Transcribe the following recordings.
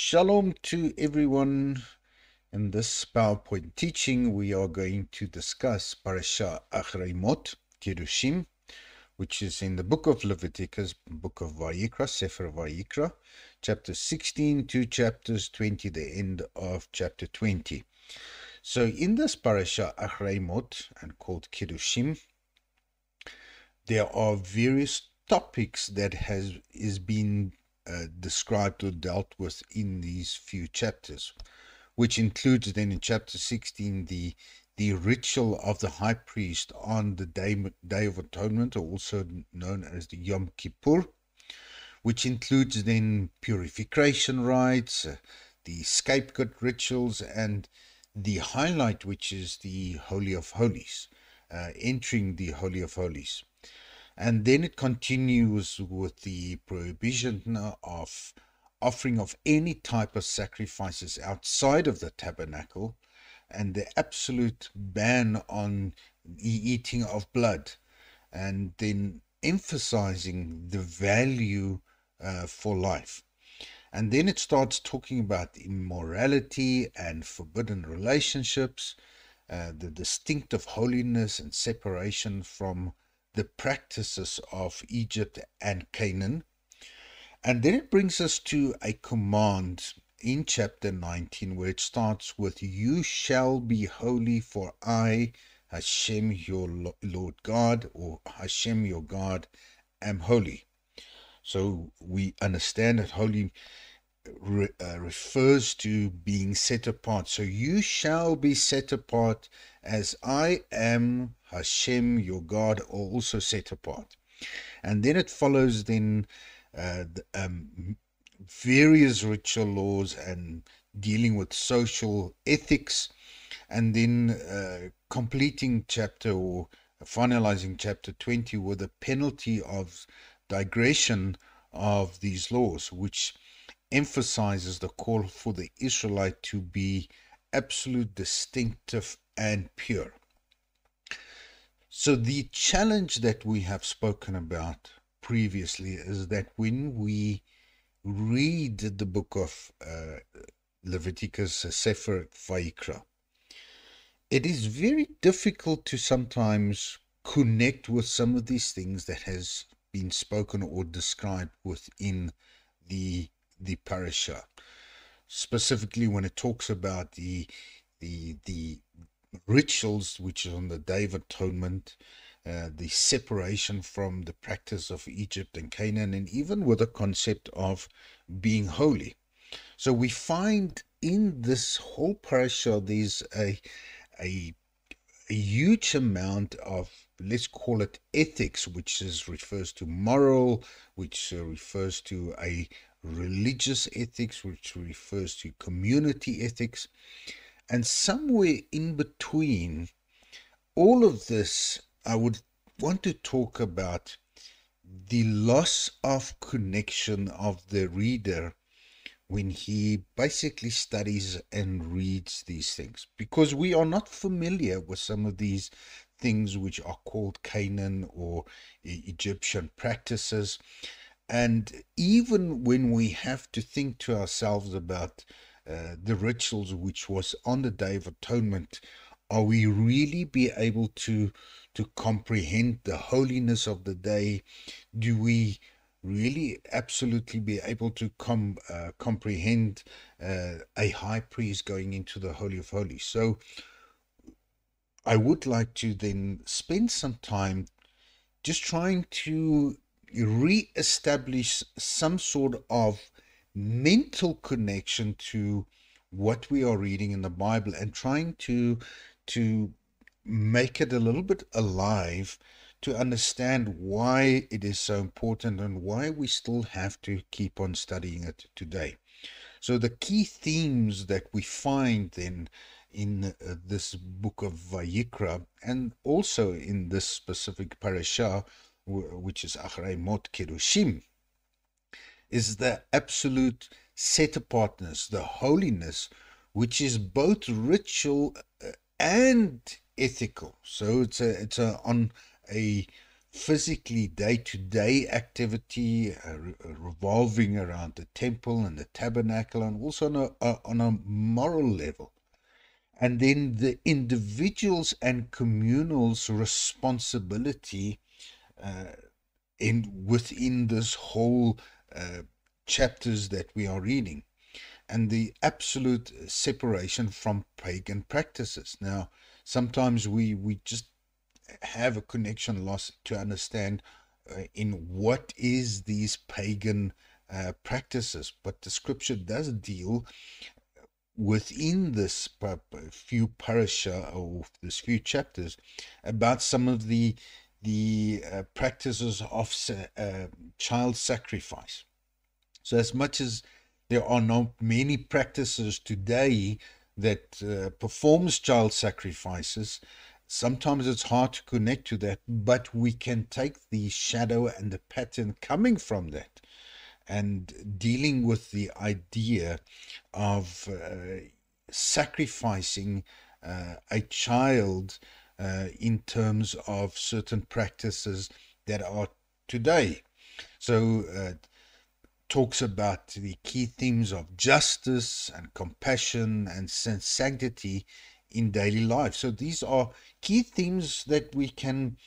Shalom to everyone. In this PowerPoint teaching, we are going to discuss Parasha Achrei Mot, Kerushim, which is in the book of Leviticus, book of Vayikra, Sefer Vayikra, chapter 16 to chapters 20, the end of chapter 20. So in this Parasha Achrei Mot, and called Kerushim, there are various topics that is being described or dealt with in these few chapters, which includes then in chapter 16 the ritual of the high priest on the Day of Atonement, or also known as the Yom Kippur, which includes then purification rites, the scapegoat rituals, and the highlight, which is the Holy of Holies, entering the Holy of Holies. And then it continues with the prohibition of offering of any type of sacrifices outside of the tabernacle, and the absolute ban on the eating of blood, and then emphasizing the value for life. And then it starts talking about immorality and forbidden relationships, the distinctive holiness and separation from the practices of Egypt and Canaan. And then it brings us to a command in chapter 19, where it starts with, "You shall be holy, for I, Hashem, your Lord God," or Hashem, your God, am holy. So we understand that holy refers to being set apart. So you shall be set apart as I am Hashem, your God, or also set apart. And then it follows then various ritual laws and dealing with social ethics, and then completing chapter, or finalizing chapter 20 with a penalty of digression of these laws, which emphasizes the call for the Israelite to be absolute, distinctive, and pure. So the challenge that we have spoken about previously is that when we read the book of Leviticus, Sefer Vayikra, it is very difficult to sometimes connect with some of these things that has been spoken or described within the parasha, specifically when it talks about the rituals, which is on the Day of Atonement, the separation from the practice of Egypt and Canaan, and even with the concept of being holy. So we find in this whole parasha there's a huge amount of, let's call it, ethics, which refers to moral, which refers to a religious ethics, which refers to community ethics. And somewhere in between all of this, I would want to talk about the loss of connection of the reader when he basically studies and reads these things, because we are not familiar with some of these things which are called Canaan or Egyptian practices. And even when we have to think to ourselves about the rituals which was on the Day of Atonement, are we really be able to comprehend the holiness of the day? Do we really absolutely be able to comprehend a high priest going into the Holy of Holies? So I would like to then spend some time just trying to re-establish some sort of mental connection to what we are reading in the Bible, and trying to make it a little bit alive, to understand why it is so important and why we still have to keep on studying it today. So the key themes that we find then in this book of Vayikra, and also in this specific parasha, which is Achrei Mot Kerushim, is the absolute set apartness, the holiness, which is both ritual and ethical. So it's on a physically day-to-day activity revolving around the temple and the tabernacle, and also on a moral level. And then the individuals and communals' responsibility within this whole chapters that we are reading, and the absolute separation from pagan practices. Now, sometimes we just have a connection loss to understand in what is these pagan practices, but the scripture does deal within this few parasha, or this few chapters, about some of the practices of child sacrifice. So as much as there are not many practices today that performs child sacrifices, sometimes it's hard to connect to that, but we can take the shadow and the pattern coming from that and dealing with the idea of sacrificing a child in terms of certain practices that are today. So talks about the key themes of justice and compassion and sanctity in daily life. So these are key themes that we can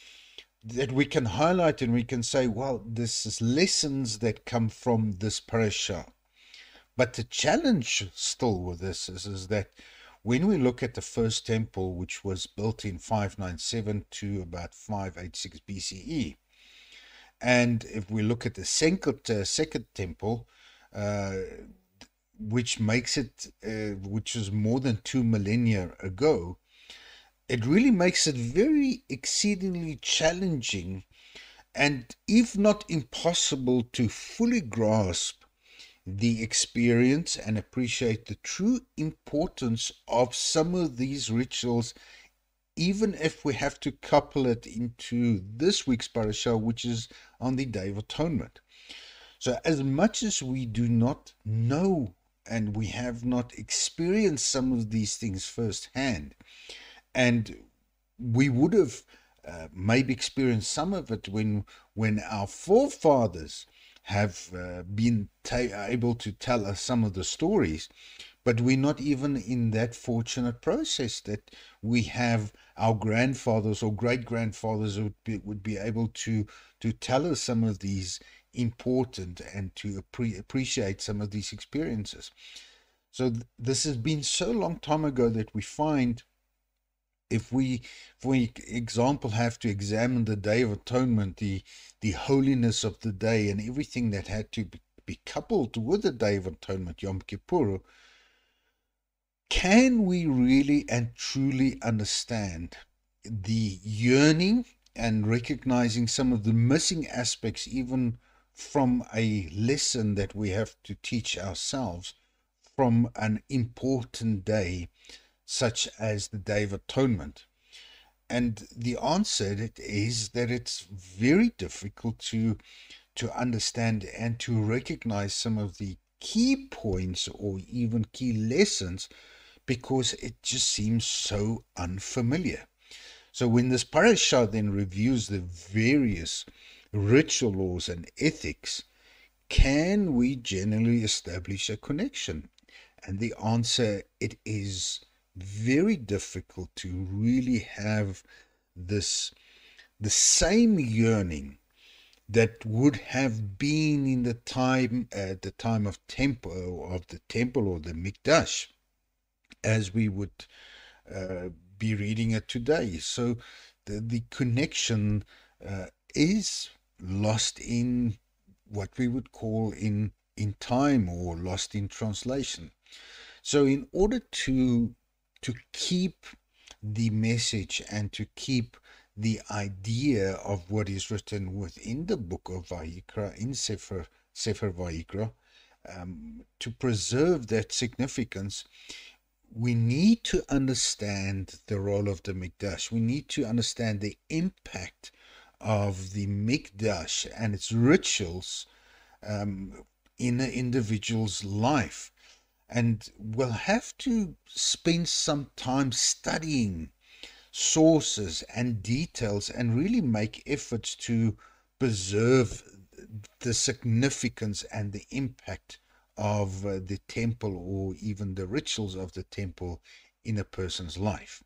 highlight, and we can say, well, this is lessons that come from this parasha. But the challenge still with this is that when we look at the first temple, which was built in 597 to about 586 BCE, and if we look at the second temple, which makes it, which is more than 2 millennia ago, it really makes it very exceedingly challenging, and if not impossible, to fully grasp the experience and appreciate the true importance of some of these rituals, even if we have to couple it into this week's parasha, which is on the Day of Atonement. So as much as we do not know and we have not experienced some of these things firsthand, and we would have maybe experienced some of it when our forefathers have been able to tell us some of the stories, but we're not even in that fortunate process that we have our grandfathers or great-grandfathers would be able to tell us some of these important and to appreciate some of these experiences. So this has been so long time ago that we find, if we, for example, have to examine the Day of Atonement, the holiness of the day and everything that had to be coupled with the Day of Atonement, Yom Kippur, can we really and truly understand the yearning and recognizing some of the missing aspects, even from a lesson that we have to teach ourselves from an important day such as the Day of Atonement? And the answer is that it's very difficult to understand and to recognize some of the key points or even key lessons, because it just seems so unfamiliar. So when this parasha then reviews the various ritual laws and ethics, can we generally establish a connection? And the answer, it is very difficult to really have the same yearning that would have been in the time, at the time of the temple or the Mikdash, as we would be reading it today. So the connection is lost in what we would call in time, or lost in translation. So in order to keep the message and to keep the idea of what is written within the book of Vayikra, in Sefer Vayikra, to preserve that significance, we need to understand the role of the Mikdash. We need to understand the impact of the Mikdash and its rituals in an individual's life. And we'll have to spend some time studying sources and details and really make efforts to preserve the significance and the impact of the temple, or even the rituals of the temple, in a person's life.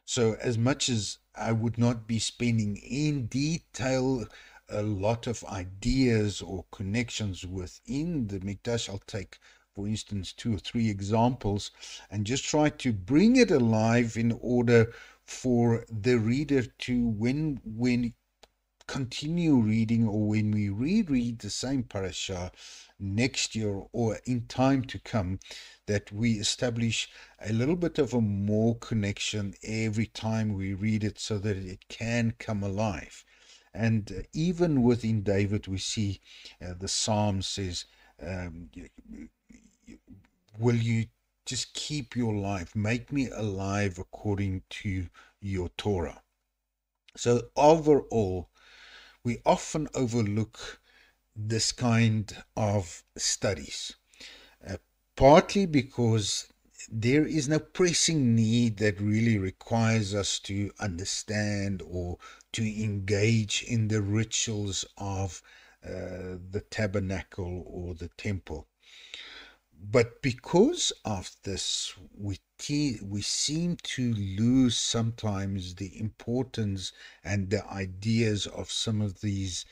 So as much as I would not be spending in detail a lot of ideas or connections within the Mikdash, I'll take, for instance, 2 or 3 examples and just try to bring it alive in order for the reader to, when continue reading, or when we reread the same parasha next year or in time to come, that we establish a little bit of a more connection every time we read it, so that it can come alive. And even within David, we see the Psalm says, will you just keep your life, make me alive according to your Torah. So overall, we often overlook this kind of studies, partly because there is no pressing need that really requires us to understand or to engage in the rituals of the tabernacle or the temple. But because of this, we seem to lose sometimes the importance and the ideas of some of these,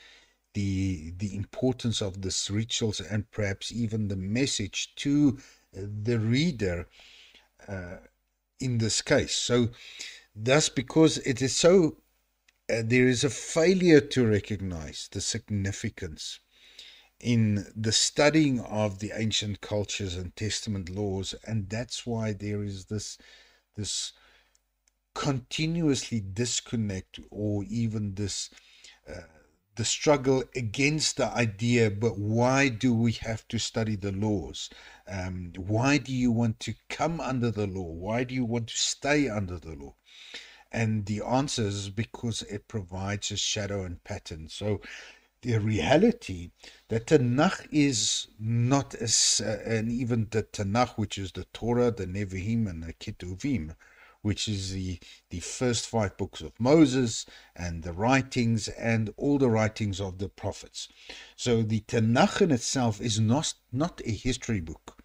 the importance of these rituals, and perhaps even the message to the reader in this case. So thus, because it is so, there is a failure to recognize the significance in the studying of the ancient cultures and testament laws, and that's why there is this continuously disconnect, or even this the struggle against the idea, but why do we have to study the laws? Why do you want to come under the law? Why do you want to stay under the law? And the answer is because it provides a shadow and pattern. So the reality that Tanakh is not as, and even the Tanakh, which is the Torah, the Nevi'im, and the Ketuvim, which is the first 5 books of Moses, and the writings, and all the writings of the prophets. So the Tanakh in itself is not a history book,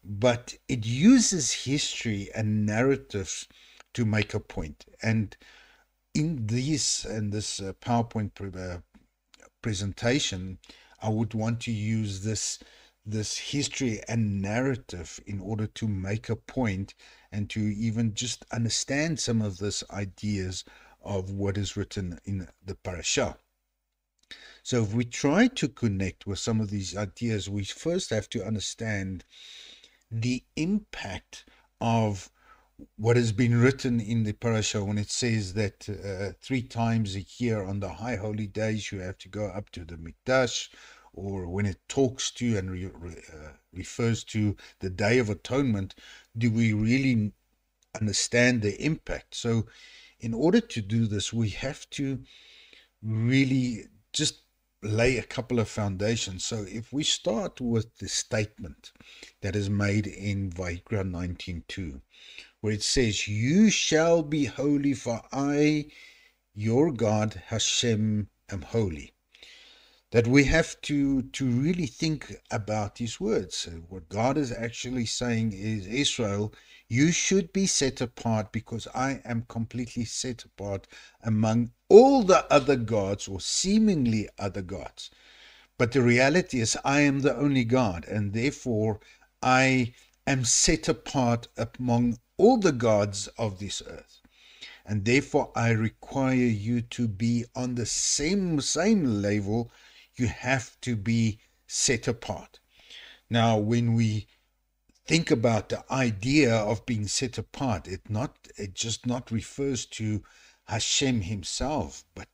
but it uses history and narratives to make a point. And in this PowerPoint presentation, I would want to use this history and narrative in order to make a point, and to even just understand some of these ideas of what is written in the parasha. So if we try to connect with some of these ideas, we first have to understand the impact of what has been written in the parasha, when it says that 3 times a year on the high holy days you have to go up to the Mikdash, or when it talks to and refers to the Day of Atonement. Do we really understand the impact? So in order to do this, we have to really just lay a couple of foundations. So if we start with the statement that is made in Vayikra 19:2, where it says, "You shall be holy, for I, your God, Hashem, am holy." That we have to really think about these words. So what God is actually saying is, Israel, you should be set apart, because I am completely set apart among all the other gods, or seemingly other gods. But the reality is, I am the only God, and therefore I am set apart among all the gods of this earth. And therefore I require you to be on the same level. You have to be set apart. Now, when we think about the idea of being set apart, it just not refers to Hashem himself, but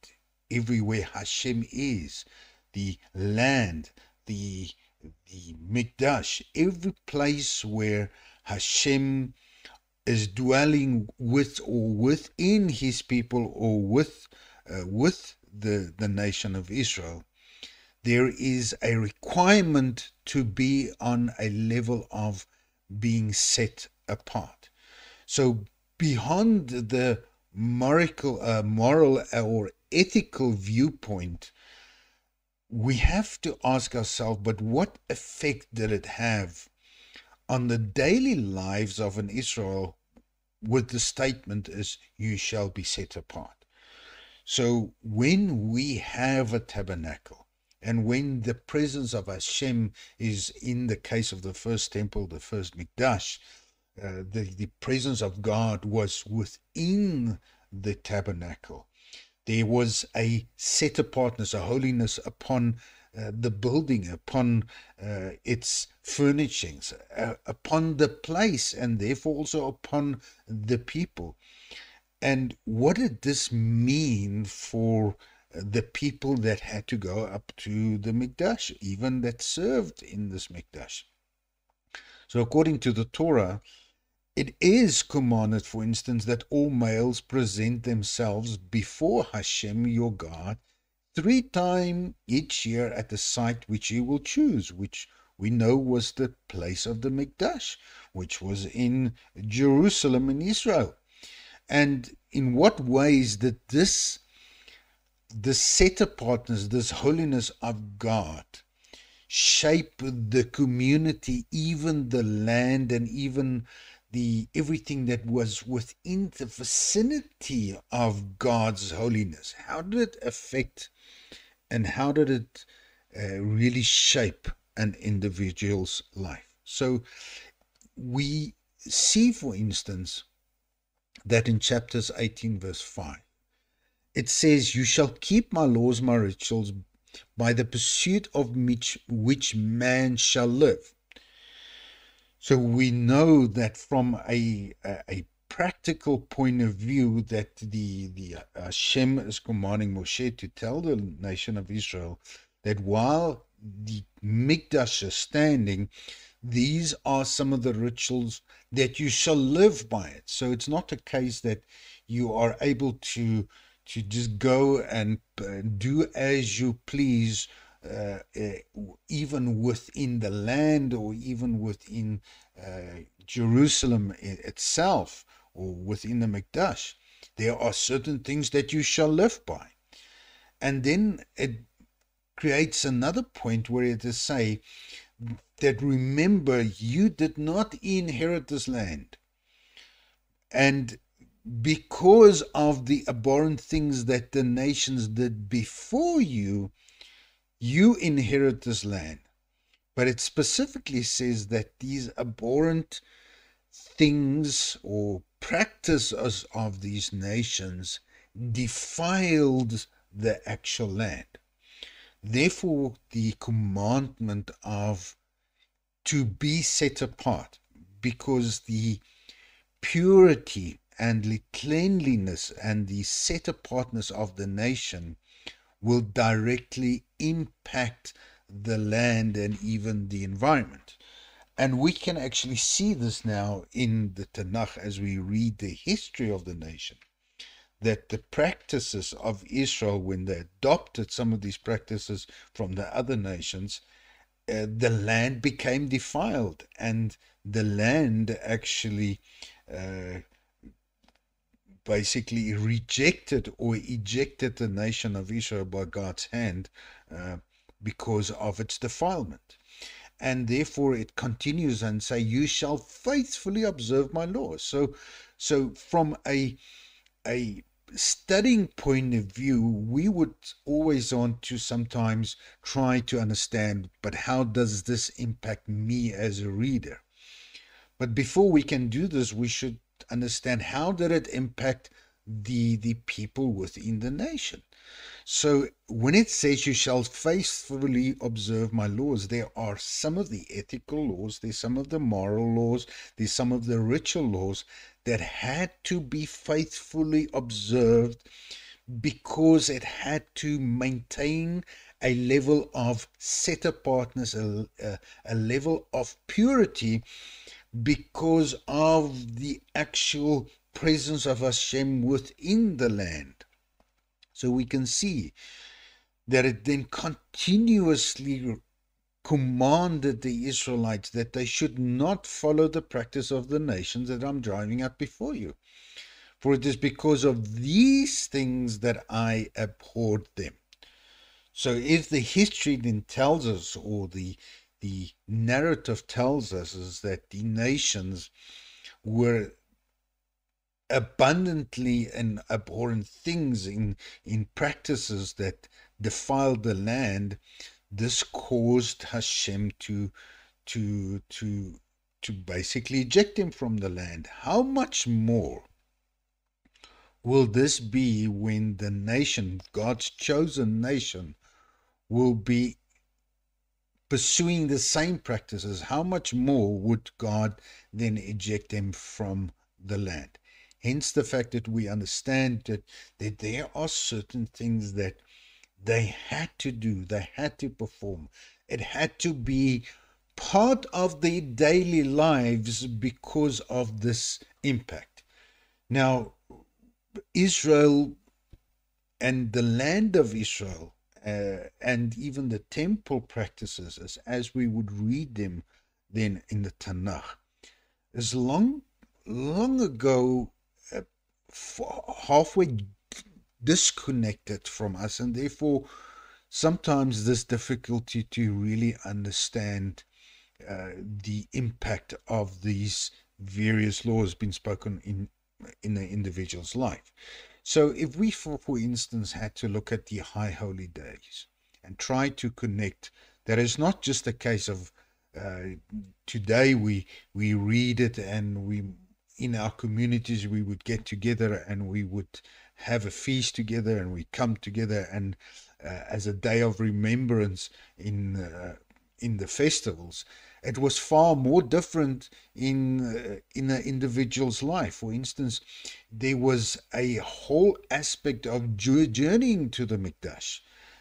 everywhere Hashem is, the land, the Mikdash, every place where Hashem is dwelling with, or within his people, or with the nation of Israel, there is a requirement to be on a level of being set apart. So beyond the moral or ethical viewpoint, we have to ask ourselves, but what effect did it have on the daily lives of an Israel with the statement is, you shall be set apart? So when we have a tabernacle, and when the presence of Hashem is, in the case of the first temple, the first Mikdash, the presence of God was within the tabernacle. There was a set apartness, a holiness upon the building, upon its furnishings, upon the place, and therefore also upon the people. And what did this mean for the people that had to go up to the Mikdash, even that served in this Mikdash? So according to the Torah, it is commanded, for instance, that all males present themselves before Hashem your God 3 times each year at the site which he will choose, which we know was the place of the Mikdash, which was in Jerusalem in Israel. And in what ways did this set apartness, this holiness of God, shape the community, even the land, and even everything that was within the vicinity of God's holiness? How did it affect, and how did it really shape an individual's life? So we see, for instance, that in chapters 18 verse 5, it says, you shall keep my laws, my rituals, by the pursuit of which man shall live. So we know that from a practical point of view, that the Hashem is commanding Moshe to tell the nation of Israel that while the Mikdash is standing, these are some of the rituals that you shall live by it. So it's not a case that you are able to just go and do as you please, even within the land, or even within Jerusalem itself, or within the Mikdash. There are certain things that you shall live by. And then it creates another point where it is say that, remember, you did not inherit this land, and because of the abhorrent things that the nations did before you, you inherit this land. But it specifically says that these abhorrent things or practices of these nations defiled the actual land. Therefore, the commandment of to be set apart, because the purity and the cleanliness and the set apartness of the nation will directly impact the land and even the environment. And we can actually see this now in the Tanakh as we read the history of the nation, that the practices of Israel, when they adopted some of these practices from the other nations, the land became defiled, and the land actually basically rejected or ejected the nation of Israel by God's hand because of its defilement. And therefore it continues and say, you shall faithfully observe my laws. So from a studying point of view, we would always want to sometimes try to understand, but how does this impact me as a reader? But before we can do this, we should understand, how did it impact the people within the nation? So when it says you shall faithfully observe my laws, there are some of the ethical laws, there's some of the moral laws, there's some of the ritual laws that had to be faithfully observed, because it had to maintain a level of set apartness, a level of purity, because of the actual presence of Hashem within the land. So we can see that it then continuously commanded the Israelites that they should not follow the practice of the nations that I'm driving out before you. For it is because of these things that I abhorred them. So if the history then tells us, or the narrative tells us, is that the nations were abundantly and abhorrent things in practices that defiled the land, this caused Hashem to to to basically eject him from the land. How much more will this be when the nation, God's chosen nation, will be pursuing the same practices? How much more would God then eject them from the land? Hence the fact that we understand that there are certain things that they had to do, they had to perform. It had to be part of their daily lives because of this impact. Now, Israel and the land of Israel, and even the temple practices, as we would read them then in the Tanakh, is long ago halfway disconnected from us, and therefore sometimes this difficulty to really understand the impact of these various laws being spoken in the individual's life. So if we, for instance, had to look at the high holy days and try to connect, that is not just a case of today we read it and we, in our communities, we would get together and we would have a feast together and we come together and as a day of remembrance in the festivals. It was far more different in an individual's life. For instance, there was a whole aspect of journeying to the Mikdash.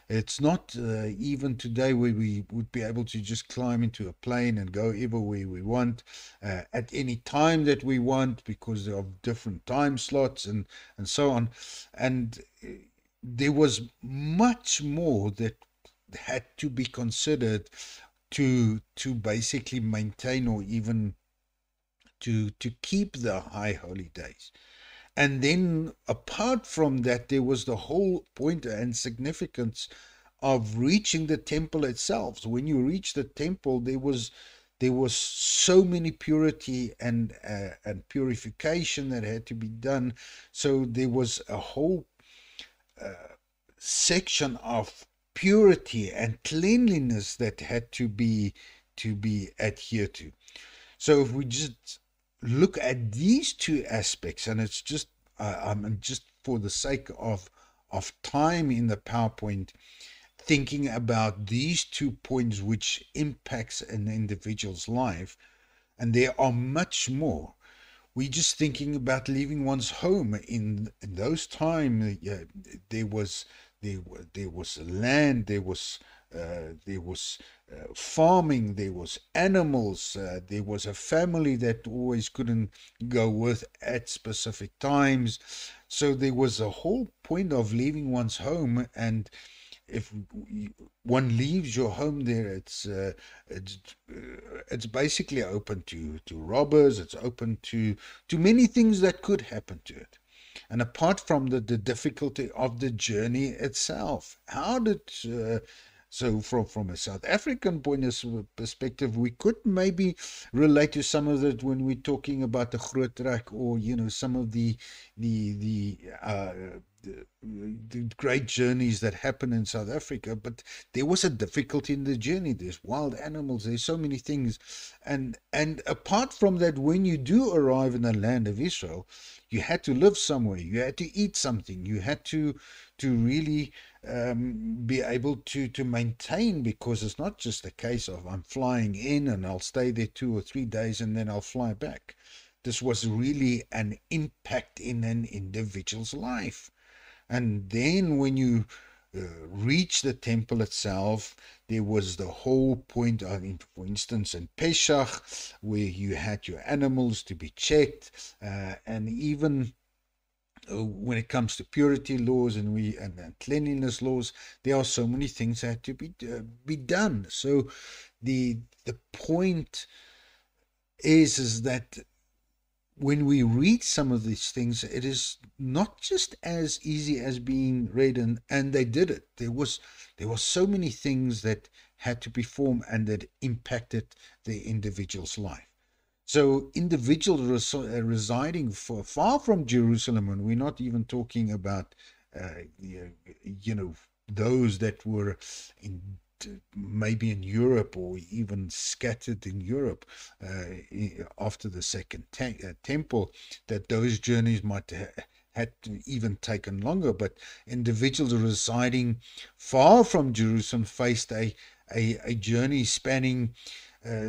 It's not even today where we would be able to just climb into a plane and go everywhere we want at any time that we want, because there are different time slots and so on. And there was much more that had to be considered to basically maintain, or even to keep the high holy days. And then apart from that, there was the whole point and significance of reaching the temple itself. So when you reach the temple, there was so many purity and purification that had to be done. So there was a whole section of purity and cleanliness that had to be adhered to. So if we just look at these two aspects, and it's just I'm just for the sake of time in the PowerPoint, thinking about these 2 points which impacts an individual's life, and there are much more. We're just thinking about leaving one's home. In those times, there was land, there was farming, there was animals, there was a family that always couldn't go with at specific times. So there was a whole point of leaving one's home, and if one leaves your home there, it's basically open to robbers. It's open to many things that could happen to it. And apart from the difficulty of the journey itself, how did so from a South African point of perspective, we could maybe relate to some of that when we're talking about the Groot Trek, or some of the great journeys that happen in South Africa. But there was a difficulty in the journey. There's wild animals, there's so many things, and apart from that, when you do arrive in the land of Israel, you had to live somewhere, you had to eat something, you had to really be able to maintain, because it's not just a case of I'm flying in and I'll stay there 2 or 3 days and then I'll fly back. This was really an impact in an individual's life. And then when you reach the temple itself, there was the whole point of, for instance, in Pesach, where you had your animals to be checked, and even when it comes to purity laws and cleanliness laws, there are so many things that had to be done. So the point is that when we read some of these things, it is not just as easy as being read, and they did it. There was so many things that had to be formed and that impacted the individual's life. So individuals residing far from Jerusalem, and we're not even talking about, you know, those that were in maybe in Europe or even scattered in Europe after the second temple, that those journeys might had to even taken longer. But individuals residing far from Jerusalem faced a journey spanning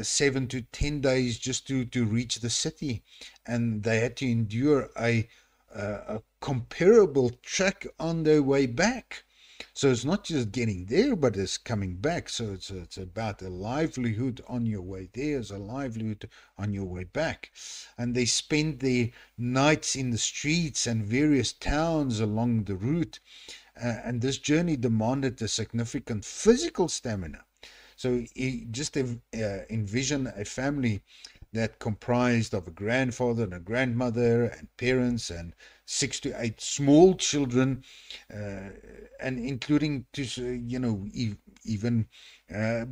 7 to 10 days just to reach the city, and they had to endure a comparable trek on their way back. So it's not just getting there, but it's coming back. So it's about a livelihood on your way there, it's a livelihood on your way back. And they spent their nights in the streets and various towns along the route. And this journey demanded a significant physical stamina. So just envision a family that comprised of a grandfather and a grandmother and parents and 6 to 8 small children, and including even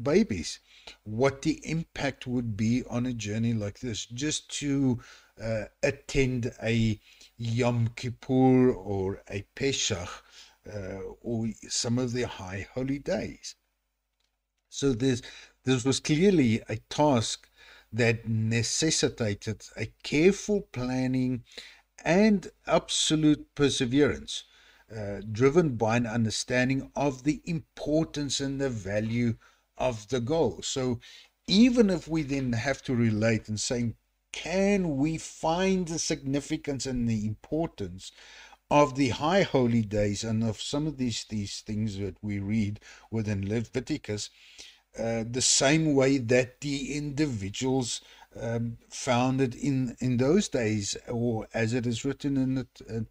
babies. What the impact would be on a journey like this, just to attend a Yom Kippur or a Pesach, or some of the high holy days. So this was clearly a task that necessitated a careful planning and absolute perseverance, driven by an understanding of the importance and the value of the goal. So even if we then have to relate and say, can we find the significance and the importance of the high holy days and of some of these things that we read within Leviticus, the same way that the individuals found it in those days, or as it is written in the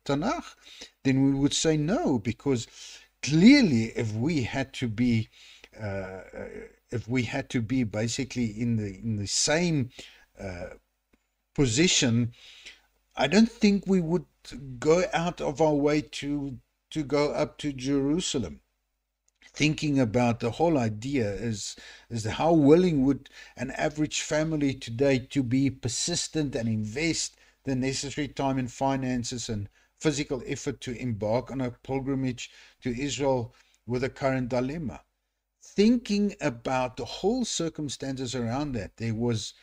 Tanakh, then we would say no, because clearly if we had to be basically in the same position, I don't think we would go out of our way to go up to Jerusalem. Thinking about the whole idea is how willing would an average family today to be persistent and invest the necessary time and finances and physical effort to embark on a pilgrimage to Israel with the current dilemma. Thinking about the whole circumstances around that, there was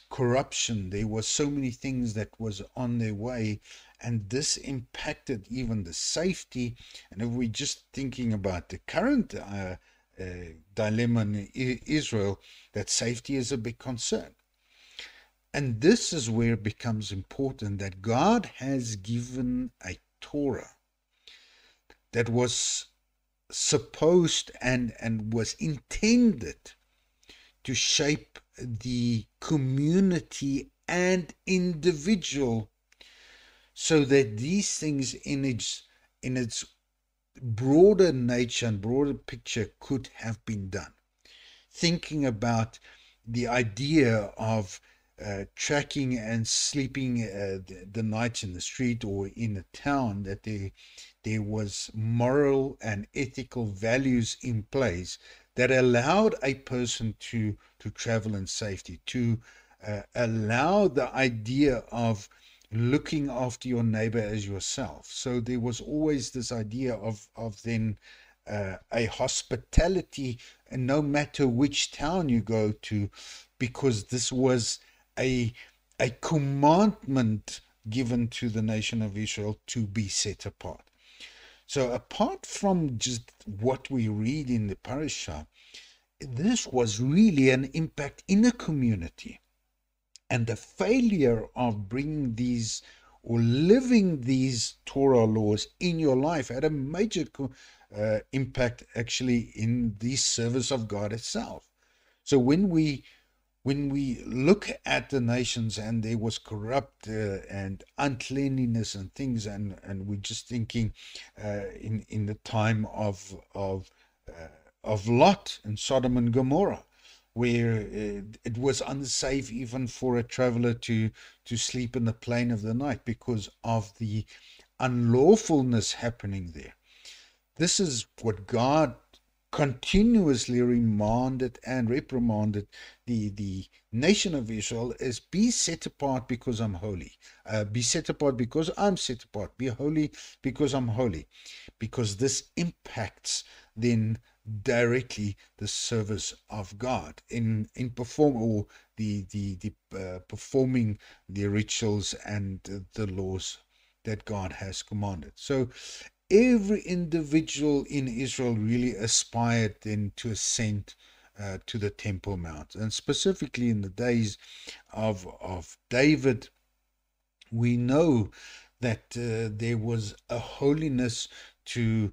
corruption, there was so many things that was on their way, and this impacted even the safety. And if we're just thinking about the current dilemma in Israel, that safety is a big concern. And this is where it becomes important that God has given a Torah that was supposed and was intended to shape the community and individual, so that these things in its broader nature and broader picture could have been done. Thinking about the idea of tracking and sleeping the nights in the street or in a town, that there was moral and ethical values in place that allowed a person to travel in safety, to allow the idea of looking after your neighbor as yourself. So there was always this idea of then a hospitality, and no matter which town you go to, because this was a commandment given to the nation of Israel to be set apart. So apart from just what we read in the parasha, this was really an impact in a community. And the failure of bringing these or living these Torah laws in your life had a major impact actually in the service of God itself. So when we look at the nations and there was corrupt and uncleanliness and things, and we're just thinking in the time of Lot and Sodom and Gomorrah, where it was unsafe even for a traveler to sleep in the plain of the night because of the unlawfulness happening there. This is what God continuously remanded and reprimanded the nation of Israel, is be set apart because I'm holy. Be set apart because I'm set apart. Be holy because I'm holy. Because this impacts then directly the service of God in performing the rituals and the laws that God has commanded. So every individual in Israel really aspired then to ascend to the Temple Mount. And specifically in the days of David, we know that there was a holiness to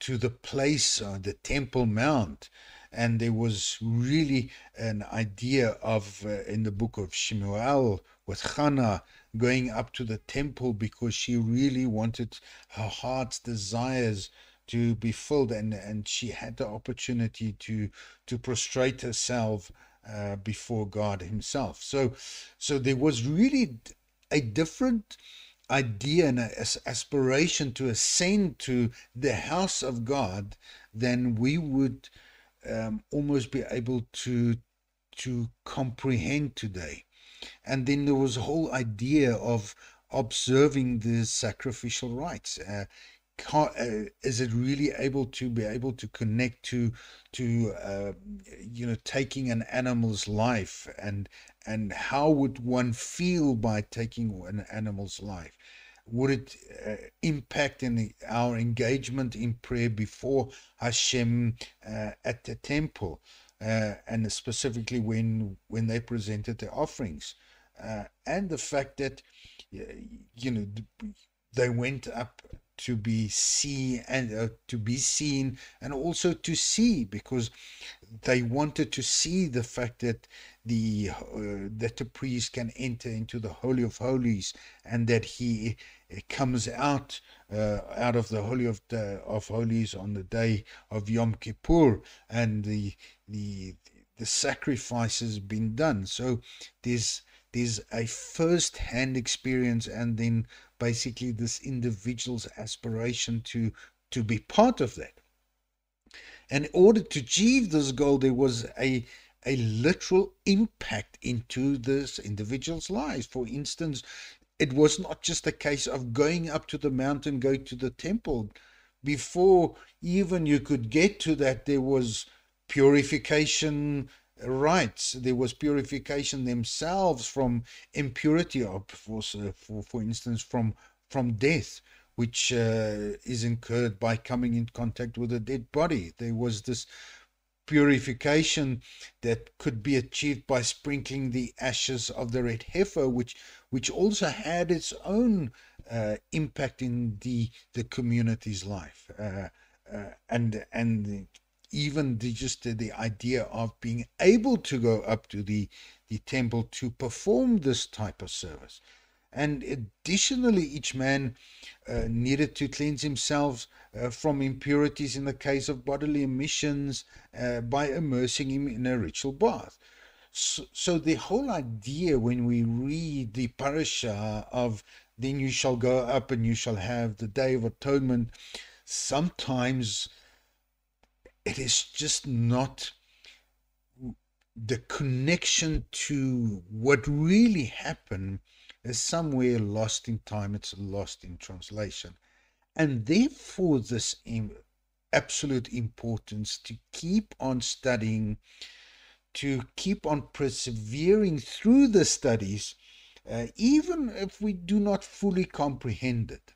the place, the Temple Mount, and there was really an idea of in the book of Shemuel with Hannah going up to the temple because she really wanted her heart's desires to be filled, and she had the opportunity to prostrate herself before God Himself. So there was really a different idea and aspiration to ascend to the house of God than we would almost be able to comprehend today. And then there was a whole idea of observing the sacrificial rites. Is it really able to connect to taking an animal's life, and how would one feel by taking an animal's life? Would it impact our engagement in prayer before Hashem at the temple, and specifically when they presented their offerings, and the fact that they went up to be seen and also to see, because they wanted to see the fact that the priest can enter into the Holy of Holies, and that he comes out of the Holy of Holies on the day of Yom Kippur, and the sacrifice has been done. So there's a first-hand experience, and then basically this individual's aspiration to be part of that. And in order to achieve this goal, there was a literal impact into this individual's lives. For instance, it was not just a case of going up to the mountain, going to the temple. Before even you could get to that, there was purification rites. There was purification themselves from impurity, for instance, from death, which is incurred by coming in contact with a dead body. There was this purification that could be achieved by sprinkling the ashes of the red heifer, which also had its own impact in the community's life, and even the idea of being able to go up to the temple to perform this type of service. And additionally, each man needed to cleanse himself from impurities in the case of bodily emissions by immersing him in a ritual bath. So the whole idea, when we read the parasha of then you shall go up and you shall have the Day of Atonement, sometimes it is just not the connection to what really happened is somewhere lost in time. It's lost in translation. And therefore, this absolute importance to keep on studying, to keep on persevering through the studies, even if we do not fully comprehend it,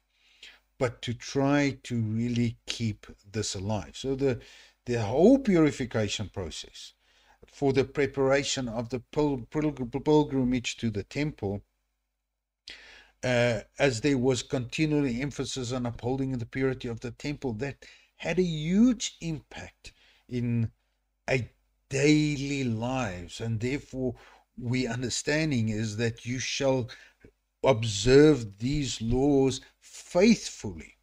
but to try to really keep this alive. So the whole purification process for the preparation of the pilgrimage to the temple, as there was continually emphasis on upholding the purity of the temple, that had a huge impact in a daily lives. And therefore, we understanding is that you shall observe these laws faithfully.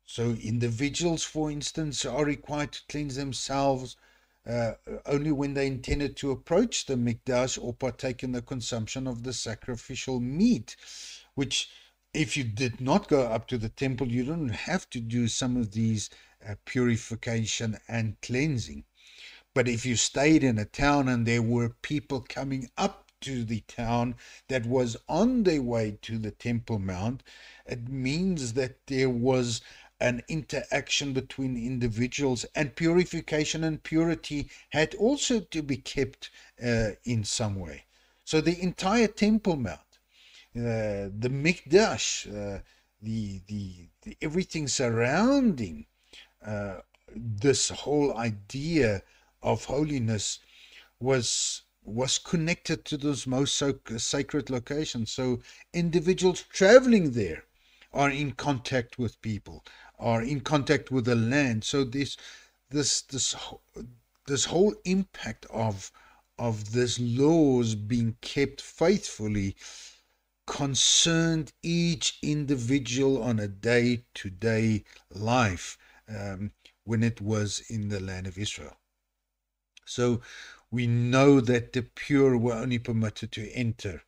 So individuals, for instance, are required to cleanse themselves uh, only when they intended to approach the Mikdash or partake in the consumption of the sacrificial meat, which if you did not go up to the temple, you don't have to do some of these purification and cleansing. But if you stayed in a town and there were people coming up to the town that was on their way to the Temple Mount, it means that there was an interaction between individuals, and purification and purity had also to be kept in some way. So the entire Temple Mount, the Mikdash, the everything surrounding this whole idea of holiness was connected to those most sacred locations. So individuals traveling there are in contact with people, are in contact with the land. So this this whole impact of this laws being kept faithfully concerned each individual on a day-to-day life when it was in the land of Israel. So we know that the pure were only permitted to enter,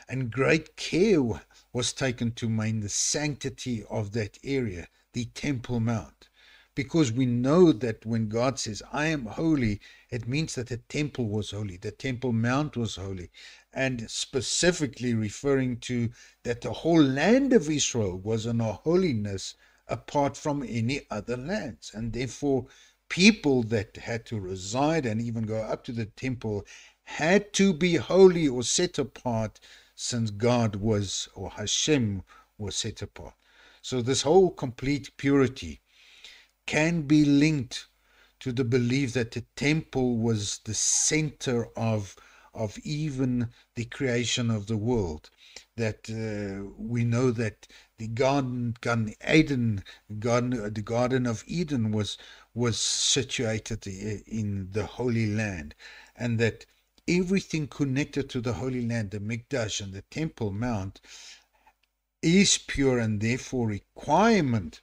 and great care was taken to maintain the sanctity of that area, the Temple Mount, because we know that when God says, I am holy, it means that the temple was holy, the Temple Mount was holy, and specifically referring to that the whole land of Israel was in a holiness apart from any other lands, and therefore people that had to reside and even go up to the temple had to be holy or set apart, since God was, or Hashem was, set apart. So this whole complete purity can be linked to the belief that the temple was the center of even the creation of the world. That we know that the Garden of Eden was situated in the Holy Land, and that everything connected to the Holy Land, the Mikdash and the Temple Mount, is pure, and therefore requirement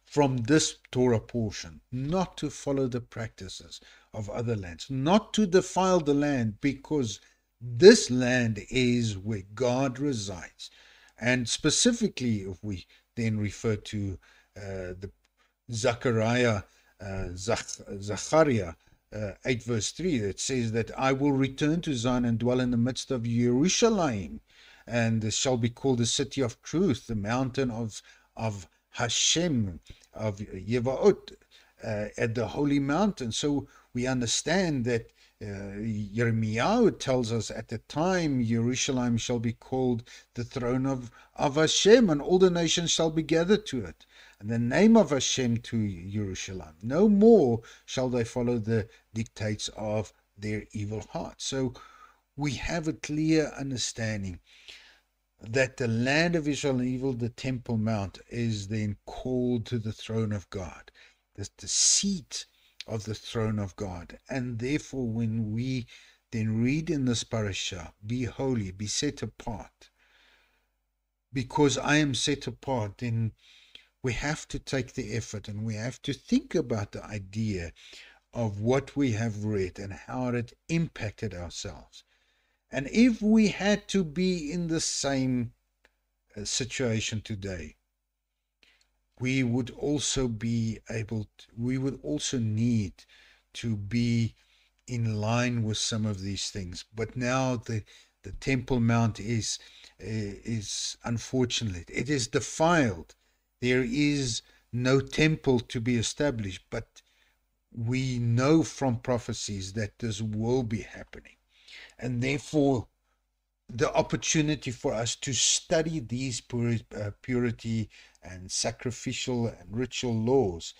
from this Torah portion not to follow the practices of other lands, not to defile the land, because this land is where God resides. And specifically, if we then refer to the Zechariah 8 verse 3, it says that I will return to Zion and dwell in the midst of Jerusalem, and this shall be called the city of truth, the mountain of Hashem, of Yevaot, at the holy mountain. So we understand that Yirmiyahu tells us at the time Jerusalem shall be called the throne of Hashem, and all the nations shall be gathered to it, and the name of Hashem to Jerusalem. No more shall they follow the dictates of their evil hearts. So we have a clear understanding that the land of Israel, and even the Temple Mount, is then called to the throne of God, the seat of the throne of God. And therefore, when we then read in this parasha, be holy, be set apart, because I am set apart, then we have to take the effort and we have to think about the idea of what we have read and how it impacted ourselves. And if we had to be in the same situation today, we would also be able to, we would also need to be in line with some of these things. But now the Temple Mount is unfortunate, it is defiled. There is no temple to be established, but we know from prophecies that this will be happening. And therefore, the opportunity for us to study these purity and sacrificial and ritual laws,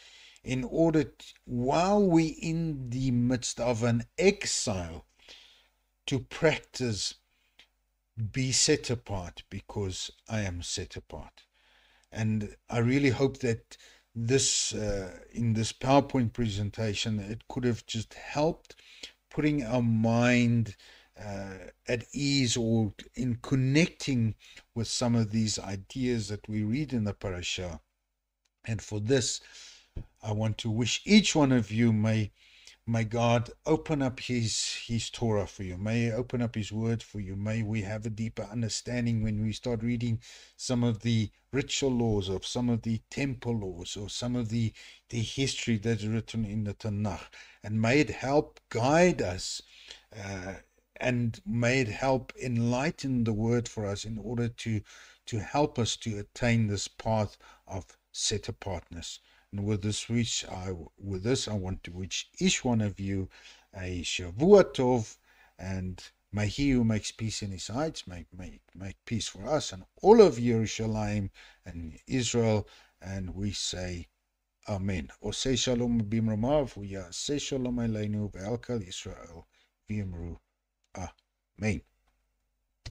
in order while we in the midst of an exile, to practice be set apart, because I am set apart. And I really hope that this in this PowerPoint presentation, it could have just helped putting our mind at ease, or in connecting with some of these ideas that we read in the parasha. And for this, I want to wish each one of you, may May God open up His Torah for you. May He open up His Word for you. May we have a deeper understanding when we start reading some of the ritual laws, of some of the temple laws, or some of the history that's written in the Tanakh. And may it help guide us, and may it help enlighten the Word for us in order to help us to attain this path of set apartness. And with this, I want to wish each one of you a Shavua Tov, and may He who makes peace in His heights make peace for us and all of Yerushalayim and Israel. And we say Amen. Osei Shalom bimromav, Yaseh Shalom Aleinu ve'al Kal Yisrael v'yimru Amen.